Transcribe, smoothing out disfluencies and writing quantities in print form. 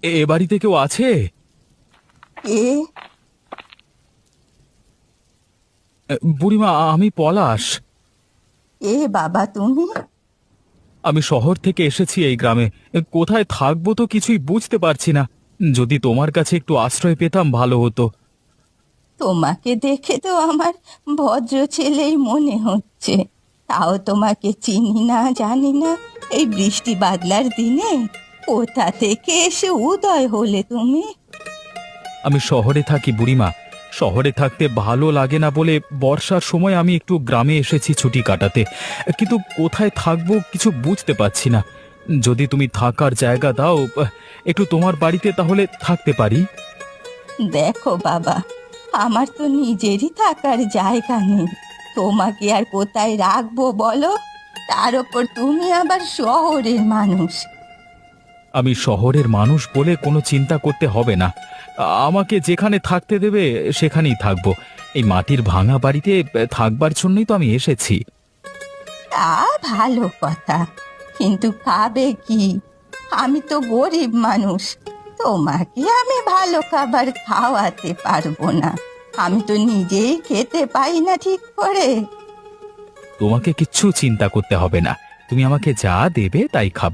এ বাড়িতে কেউ আছে? এ বুড়িমা, আমি পলাশ। এ বাবা তুমি? আমি শহর থেকে এসেছি এই গ্রামে। কোথায় থাকবো তো কিছুই বুঝতে পারছি না। যদি তোমার কাছে একটু আশ্রয় পেতাম ভালো হতো। তোমাকে দেখে তো আমার ভদ্র ছেলেই মনে হচ্ছে। তাও তোমাকে চিনি না জানি না, এই বৃষ্টি বাদলার দিনে কোথা থেকে এসে উদয় হলে তুমি? আমি শহরে থাকি বুড়িমা। শহরে থাকতে ভালো লাগে না বলে বর্ষার সময় আমি একটু গ্রামে এসেছি ছুটি কাটাতে। কিন্তু কোথায় থাকবো কিছু বুঝতে পারছি না। যদি তুমি থাকার জায়গা দাও, একটু তোমার বাড়িতে তাহলে থাকতে পারি। দেখো বাবা, আমার তো নিজেরই থাকার জায়গা নেই, তোমাকে আর কোথায় রাখবো বলো? তার ওপর তুমি আবার শহরের মানুষ। আমি শহরের মানুষ বলে কোনো চিন্তা করতে হবে না। আমাকে যেখানে থাকতে দেবে সেখানেই থাকবো। এই মাটির ভাঙা বাড়িতে থাকবার জন্যই তো আমি এসেছি। তা ভালো কথা, কিন্তু খাবে কি? আমি তো গরিব মানুষ, তোমাকে আমি ভালো খাবার খাওয়াতে পারবো না। আমি তো নিজেই খেতে পাই না ঠিক করে। তোমাকে কিচ্ছু চিন্তা করতে হবে না। তুমি আমাকে যা দেবে তাই খাবো।